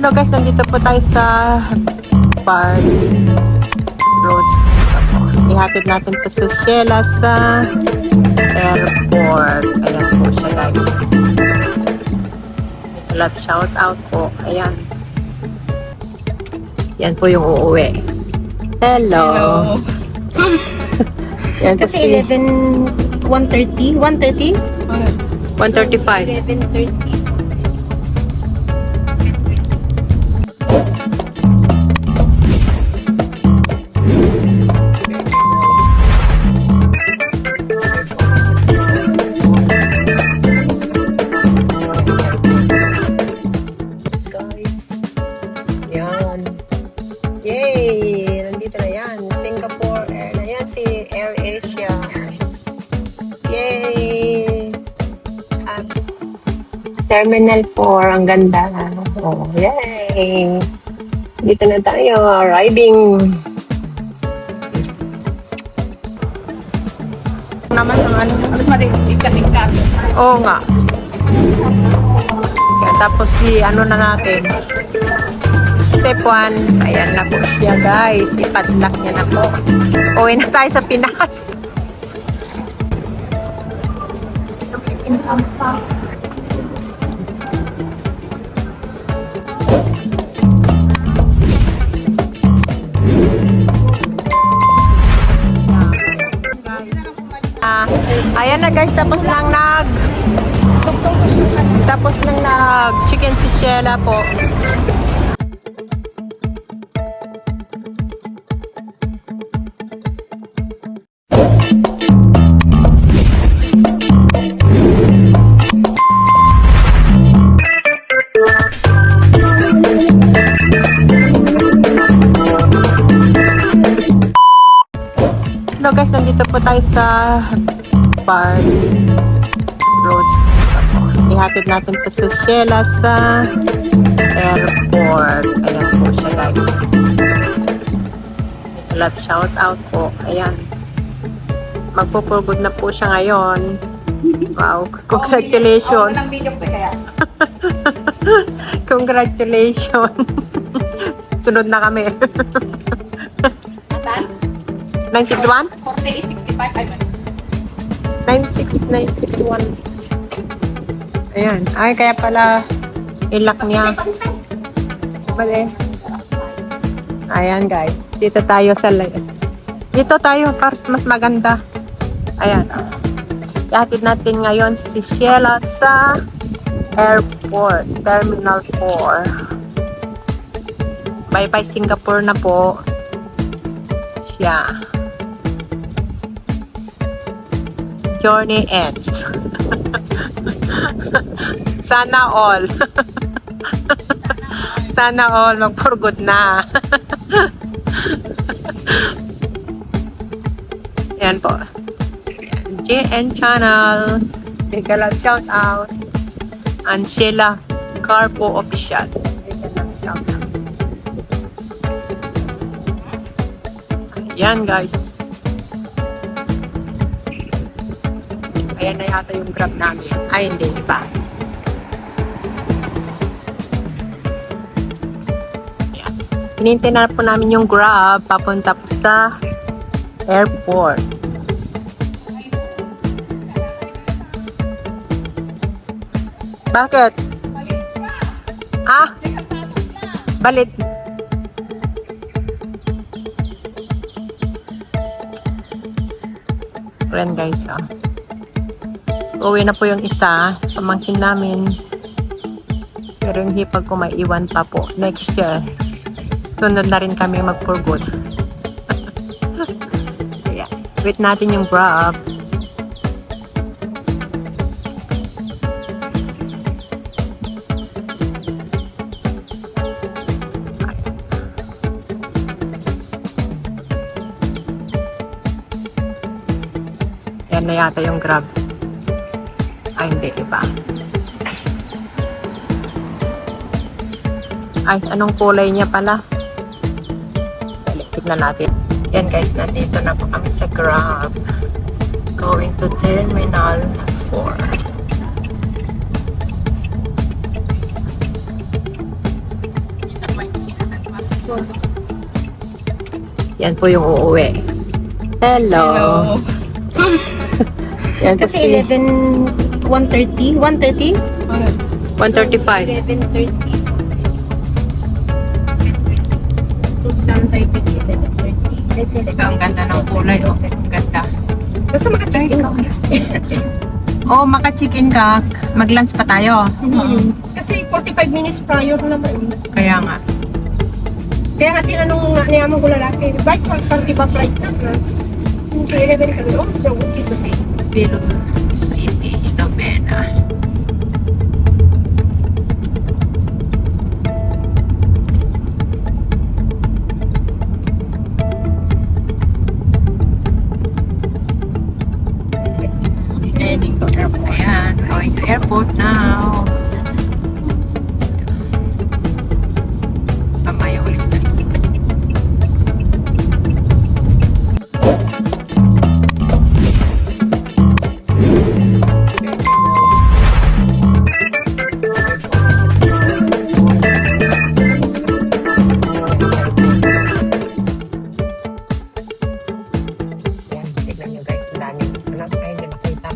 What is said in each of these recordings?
Hello guys, nandito po tayo sa Park Road. Ihatid natin po si Sheila sa airport. Ayan po siya guys. Love shout out po. Ayan. Yan po yung uuwi. Hello. Yan po Kasi 1:30? 1:30? 1:35. 11:30. Guys. Yan. Yay! Nandito na yan. Singapore Air. Ayan si Air Asia. Yay! At Terminal 4. Ang ganda. Oh, yay! Dito na tayo. Arriving. Naman ang ano. Ikat-ikat. Oo nga. Kaya tapos si ano na natin. Step 1. Ayan na po siya guys. Ipadlock niya na po. Uwi na tayo sa Pinas. Ayan na guys, tapos nang nag chicken si Sheila po. Hello guys, nandito po tayo sa Park Road. Ihatid natin po si Sheila sa airport. Ayan po siya guys. Love shout out po. Ayan. Magpupugod na po siya ngayon. Wow. Congratulations. Congratulations. Sunod na kami. 961? 96961. Ayan. Ay, kaya pala ilak niya. Bale. Ayan, guys. Dito tayo sa dito tayo para mas maganda. Ayan. Ihatid natin ngayon si Sheila sa airport. Terminal 4. Bye-bye Singapore na po. Siya. Journey ends. Sana all. Sana all mag-forgood na. Yan po. JN channel. Big love shout out. And Sheila Carpo official. Big love shout out. Yan guys. Ayan na yata yung grab namin. Ay, hindi pa. Ayan. Hinintay na po namin yung grab papunta po sa airport. Bakit? Ah? Balit. Ayan guys, oh. Uwi na po yung isa, pamangkin namin. Pero yung hipag ko may iwan pa po. Next year, sunod na rin kami mag-for good. Kaya, wait natin yung grab. Yan na yata yung grab. Ay, hindi. Iba. Ay, anong kulay niya pala? Tignan natin. Yan guys, nandito na po kami sa Grab. Going to Terminal 4. Yan po yung uuwi. Hello. Yan po Kasi si 1:30? 1:30? 135. 11:30. So, down tayo to 11:30. Let's say, Ang ganda ng kulay. Oh, ang ganda. basta maka-check-in ka. Oh, maka-check-in ka. Mag-lunch pa tayo. Kasi 45 minutes prior naman. Kaya nga. Kaya nga tinanong nga niya mo ko lalaki, bike party ba flight na ka? So 11 ka doon, so okay to be. Bilo City, Novena. Heading to airport. Ayan, going to airport now. Mamaya ulit guys. Yan, tignan nyo guys, ang dami. Ano? Ay, hindi makita.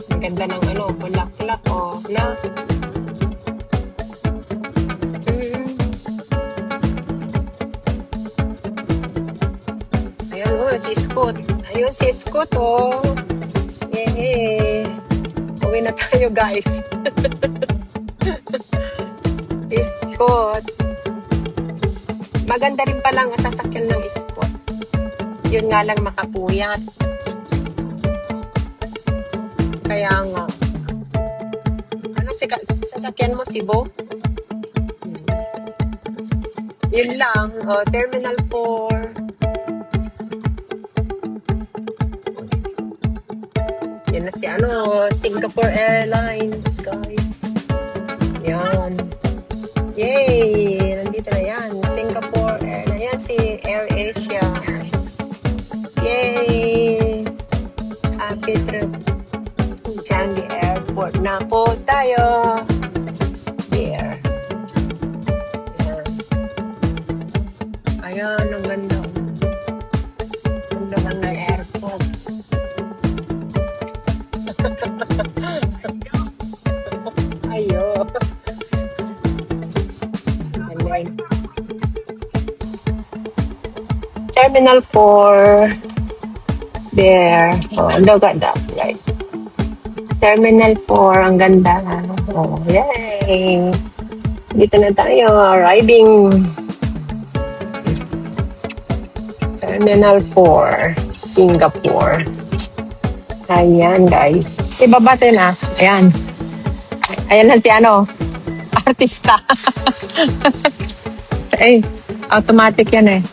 Ang ganda ng ano, bulaklak o na. Ayun oh, si Scoot. Ayun si Scoot oh. Yay! Uwi na tayo guys. Scoot. Maganda rin palang ang sasakyan ng Scoot. Yun nga lang makapuyat. Kaya nga. Ano sasakyan mo, Sibo? Yun lang. Oh, Terminal 4. Yan na si Singapore Airlines, guys. Yan. Yay! Nandito na yan. Singapore Airlines. Yan si Air Asia. Yay! Happy trip. Changi Airport na po tayo. There. Ayan. Ayan, ang ganda. Ang naman ng airport. Ayo. Ayan. Terminal 4. There. Oh, look at that, guys. Terminal 4, ang ganda. Oh, yay! Dito na tayo, arriving. Terminal 4, Singapore. Ayan, guys. Ibabate na. Ayan. Ayan na si artista. Eh, automatic yan eh.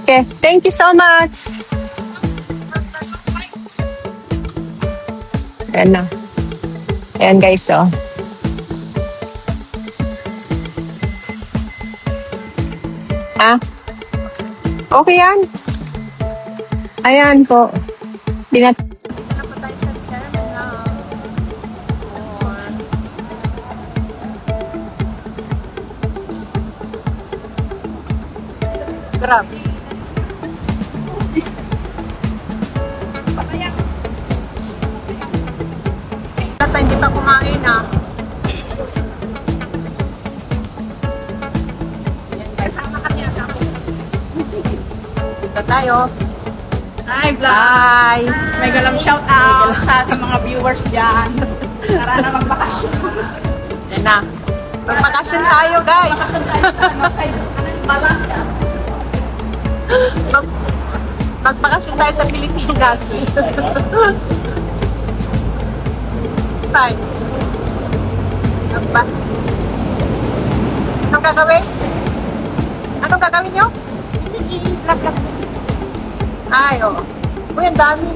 Okay, thank you so much. Ayan na. Ayan guys, oh. Okay yan. Ayan po. Dito na po tayo sa terminal. Grab. Tata, hindi pa kumain ah. Dito tayo. Hi, vlog! Bye! May galang shout out sa ating mga viewers dyan. Tara na magbakasyon. Yan na. Magbakasyon tayo, guys. Magbakasyon tayo sa Pilipinas. Bye. Anong gagawin? Anong gagawin nyo? Ay, oo. Uy, ang dami.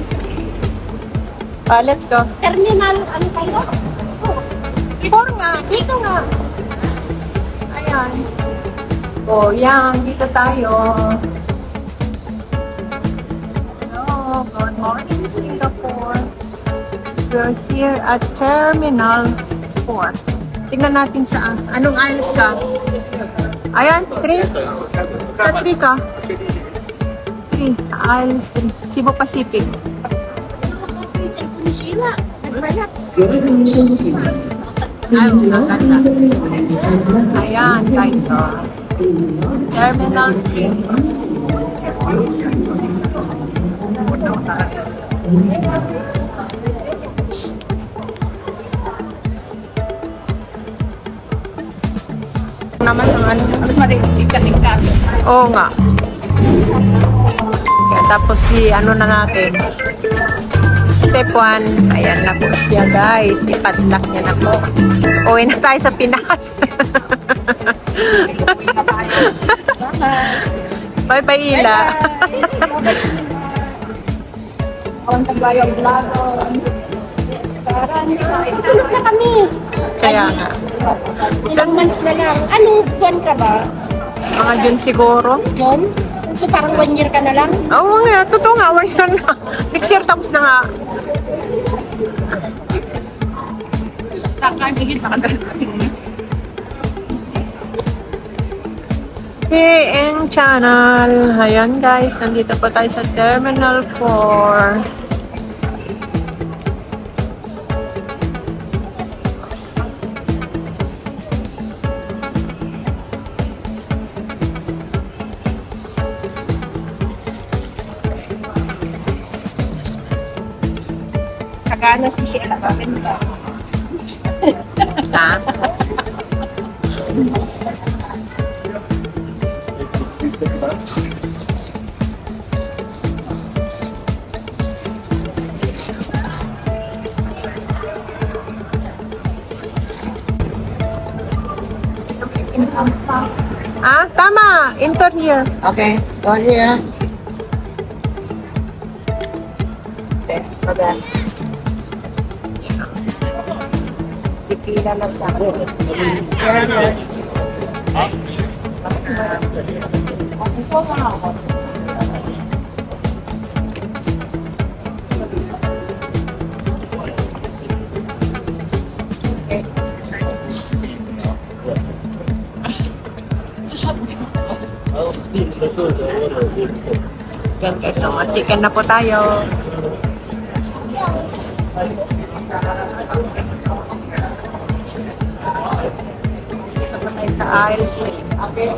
Let's go. Terminal, ano kayo? Four nga. Dito nga. Ayan. Oh, yan. Dito tayo. Hello. Good morning, Singapore. We're here at Terminal 4. Tingnan natin saan. Anong aisles ka? Ayan, 3. Sa 3 ka? 3. Aisles 3. Cebu Pacific. Sheila, nagbayat. Ay, maganda. Ayan, guys. Oh. Terminal 3. Naman ang ano. Ano pa rin, ikat-ikat. Oo nga. Kaya tapos si ano na natin. Step 1. Ayan na po siya, guys. Ipadlock niya na po. Uwi na tayo sa Pinas. Bye-bye, Ila. Kawan tambayang vlog. Susunod na kami. Kaya nga. Ilang months na lang. Anong buwan ka ba, Mga dyan siguro. John? So parang 1 year ka na lang? Oo nga, totoo nga. Wala na. Next year tapos na nga. Kakabigin pa ka KM Channel. Ayan guys, nandito po tayo sa Terminal 4. Kagano si Sheila ka ganda. Ha? Ah, tama. Enter here. Okay, go here. Okay, go there. Pipila lang sa akin. Okay, Yan guys, so chicken na po tayo. Dito po tayo sa aisles. okay.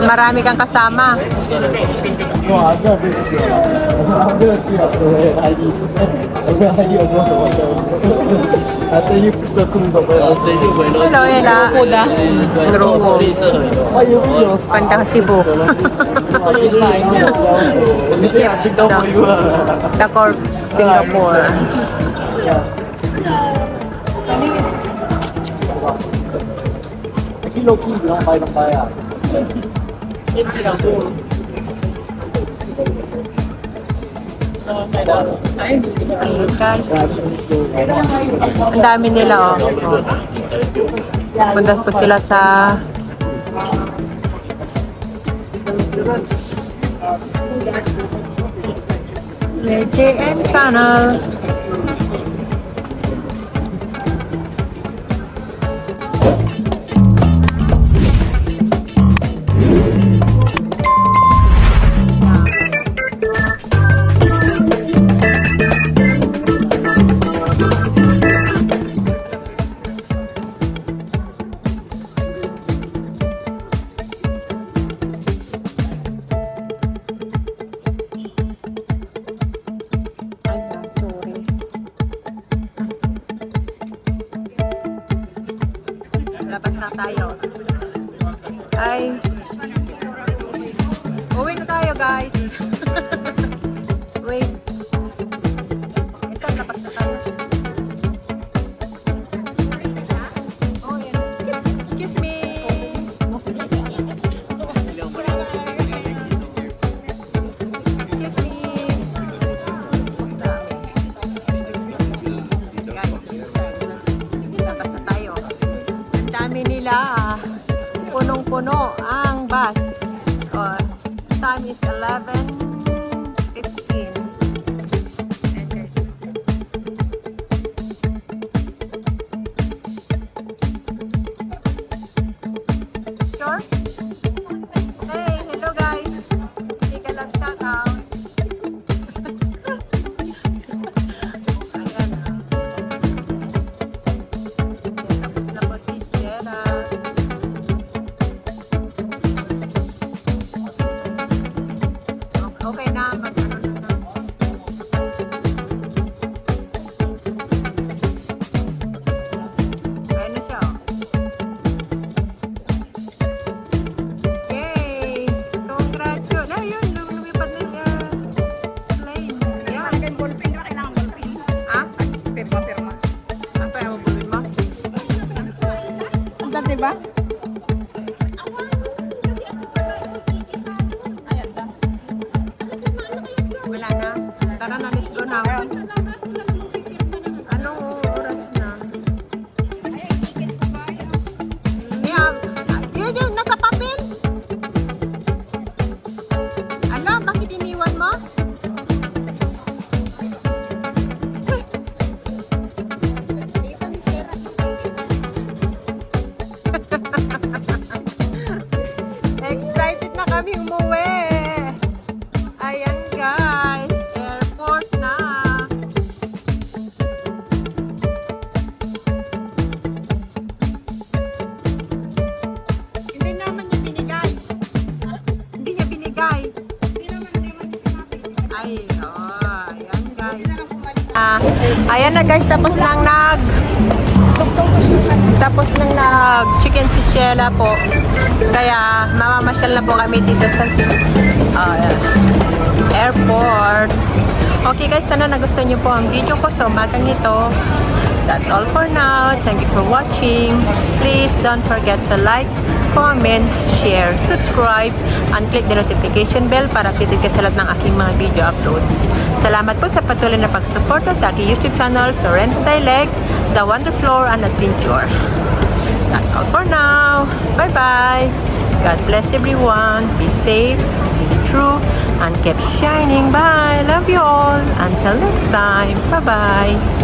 Marami kang kasama. 哇，这不是这个地方是 ID，我跟 ID 有什么还是一个空的不要。 Hello, Ella. Grupo. Panda Cebu. The Corp Singapore. Kilo kilo lang bay ng bayan. Ayun, guys. Ang dami nila, oh. Punta po sila sa JM Channel. Labas na tayo. Ay. Uwi na tayo. guys. Wait. Ito, labas na tayo. Oh, yan. Excuse me. Excuse me. Ang dami. Guys, labas na tayo. Ang dami nila. Punong-puno ang bus. Time is 11:15. And there's sure? Hey, hello guys. Take a love shout out. Ayan. Tapos na po si Shera. Okay na, mag-ano na lang. Ayan na siya, oh. Yay! Congratulations! Ayun, lumipad na yung plane. Yan. Kailangan ballpen, di ba? Kailangan ballpen. Ah? Pirma. Apa yung bulin mo? Ang dati ba? Wala na. Tara na, let's go now. Anong oras na? Yeah. Yun, nasa papel. Ala, bakit iniwan mo? Excited na kami umuwi. Ayan guys, airport na. Hindi naman niya binigay. Hindi niya binigay. Ay, oh, ayan guys. Ayan na guys, tapos nang chicken si Sheila po. Kaya mamamasyal na po kami dito sa ayan, airport. Okay guys, sana nagustuhan niyo po ang video ko sa umagang ito. That's all for now. Thank you for watching. Please don't forget to like, comment, share, subscribe, and click the notification bell para updated ka sa lahat ng aking mga video uploads. Salamat po sa patuloy na pagsuporta sa aking YouTube channel, Florenta Dialect, The Wonderfloor and Adventure. That's all for now. Bye-bye. God bless everyone. Be safe, be true, and keep shining. Bye. Love you all. Until next time. Bye-bye.